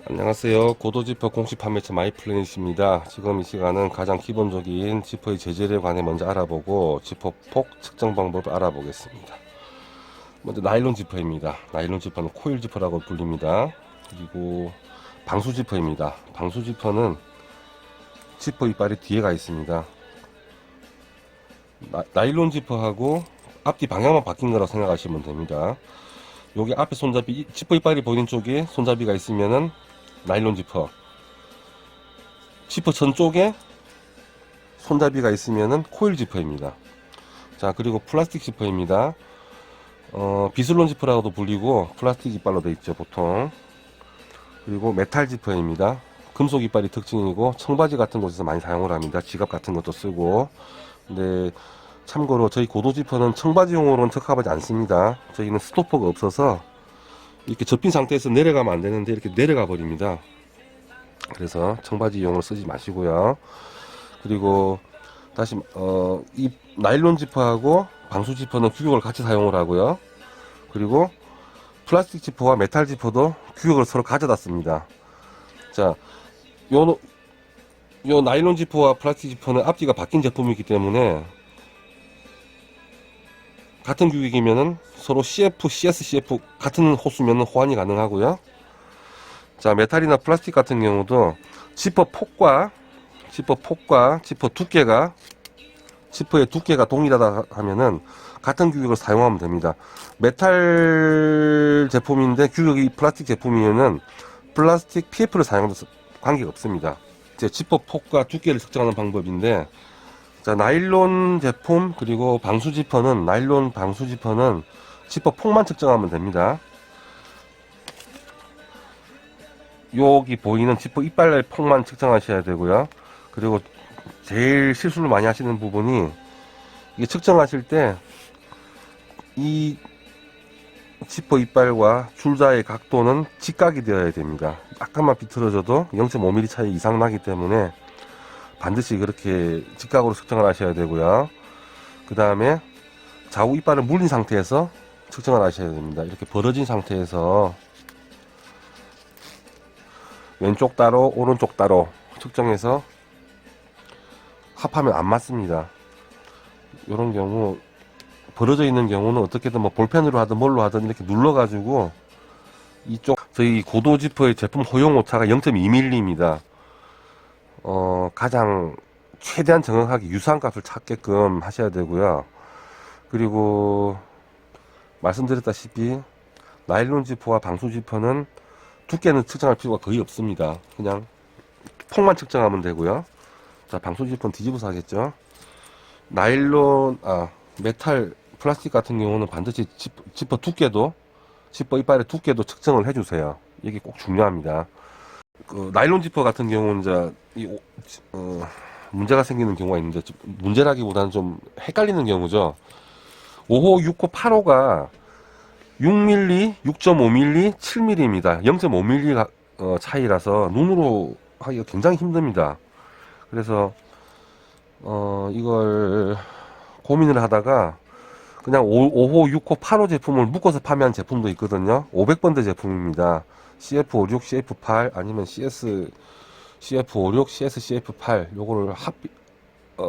안녕하세요. 고도지퍼 공식 판매처 마이플래닛입니다. 지금 이 시간은 가장 기본적인 지퍼의 재질에 관해 먼저 알아보고 지퍼 폭 측정 방법을 알아보겠습니다. 먼저 나일론 지퍼입니다. 나일론 지퍼는 코일 지퍼라고 불립니다. 그리고 방수 지퍼입니다. 방수 지퍼는 지퍼 이빨이 뒤에가 있습니다. 나일론 지퍼하고 앞뒤 방향만 바뀐 거라고 생각하시면 됩니다. 여기 앞에 손잡이, 지퍼 이빨이 보이는 쪽에 손잡이가 있으면은 나일론 지퍼, 지퍼 전 쪽에 손잡이가 있으면은 코일 지퍼입니다. 자, 그리고 플라스틱 지퍼입니다. 비슬론 지퍼라고도 불리고 플라스틱 이빨로 되어 있죠, 보통. 그리고 메탈 지퍼입니다. 금속 이빨이 특징이고 청바지 같은 곳에서 많이 사용을 합니다. 지갑 같은 것도 쓰고. 근데 참고로 저희 고도 지퍼는 청바지용으로는 적합하지 않습니다. 저희는 스토퍼가 없어서 이렇게 접힌 상태에서 내려가면 안 되는데 이렇게 내려가 버립니다. 그래서 청바지용으로 쓰지 마시고요. 그리고 다시 이 나일론 지퍼하고 방수 지퍼는 규격을 같이 사용을 하고요. 그리고 플라스틱 지퍼와 메탈 지퍼도 규격을 서로 가져다 씁니다. 자, 요 나일론 지퍼와 플라스틱 지퍼는 앞뒤가 바뀐 제품이기 때문에 같은 규격이면은 서로 CF, CS, CF 같은 호수면은 호환이 가능하고요. 자, 메탈이나 플라스틱 같은 경우도 지퍼 폭과 지퍼 두께가 지퍼의 두께가 동일하다 하면은 같은 규격을 사용하면 됩니다. 메탈 제품인데 규격이 플라스틱 제품이면은 플라스틱 PF를 사용해도 관계가 없습니다. 이제 지퍼 폭과 두께를 측정하는 방법인데, 자, 나일론 제품 그리고 방수 지퍼는 나일론 방수 지퍼는 지퍼 폭만 측정하면 됩니다. 여기 보이는 지퍼 이빨의 폭만 측정하셔야 되고요. 그리고 제일 실수를 많이 하시는 부분이 이게 측정하실 때 이 지퍼 이빨과 줄자의 각도는 직각이 되어야 됩니다. 약간만 비틀어져도 0.5mm 차이 이상 나기 때문에 반드시 그렇게 직각으로 측정을 하셔야 되고요. 그 다음에 좌우 이빨을 물린 상태에서 측정을 하셔야 됩니다. 이렇게 벌어진 상태에서 왼쪽 따로 오른쪽 따로 측정해서 합하면 안 맞습니다. 이런 경우 벌어져 있는 경우는 어떻게든 뭐 볼펜으로 하든 뭘로 하든 이렇게 눌러 가지고 이쪽 저희 고도 지퍼의 제품 허용 오차가 0.2mm입니다. 가장 최대한 정확하게 유사한 값을 찾게끔 하셔야 되고요. 그리고 말씀드렸다시피 나일론 지퍼와 방수 지퍼는 두께는 측정할 필요가 거의 없습니다. 그냥 폭만 측정하면 되고요. 자, 방수 지퍼는 뒤집어서 하겠죠. 메탈, 플라스틱 같은 경우는 반드시 지퍼 두께도, 지퍼 이빨의 두께도 측정을 해주세요. 이게 꼭 중요합니다. 그 나일론 지퍼 같은 경우는 이제 문제가 생기는 경우가 있는데, 문제라기보다는 좀 헷갈리는 경우죠. 5호, 6호, 8호가 6mm, 6.5mm, 7mm입니다. 0.5mm 차이라서 눈으로 하기가 굉장히 힘듭니다. 그래서 이걸 고민을 하다가 그냥 5호, 6호, 8호 제품을 묶어서 판매한 제품도 있거든요. 500번대 제품입니다. CF56, CF8 아니면 CF56, CS, CF8 요거를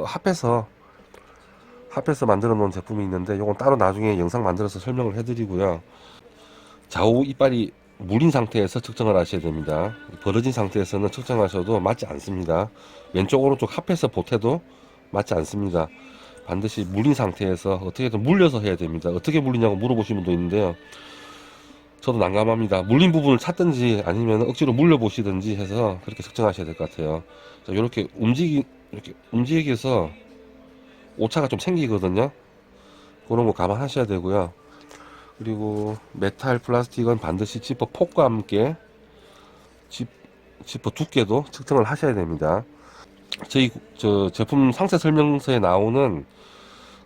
합해서 만들어 놓은 제품이 있는데 요건 따로 나중에 영상 만들어서 설명을 해드리고요. 좌우 이빨이 물린 상태에서 측정을 하셔야 됩니다. 벌어진 상태에서는 측정하셔도 맞지 않습니다. 왼쪽 오른쪽 합해서 보태도 맞지 않습니다. 반드시 물린 상태에서 어떻게든 물려서 해야 됩니다. 어떻게 물리냐고 물어보시는 분도 있는데요. 저도 난감합니다. 물린 부분을 찾든지 아니면 억지로 물려 보시든지 해서 그렇게 측정하셔야 될 것 같아요. 자, 이렇게 움직여서 오차가 좀 생기거든요. 그런 거 감안하셔야 되고요. 그리고 메탈, 플라스틱은 반드시 지퍼 폭과 함께 지퍼 두께도 측정을 하셔야 됩니다. 저희 제품 상세 설명서에 나오는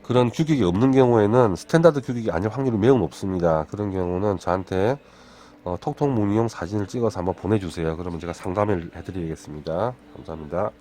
그런 규격이 없는 경우에는 스탠다드 규격이 아닐 확률이 매우 높습니다. 그런 경우는 저한테 톡톡 문의용 사진을 찍어서 한번 보내주세요. 그러면 제가 상담을 해드리겠습니다. 감사합니다.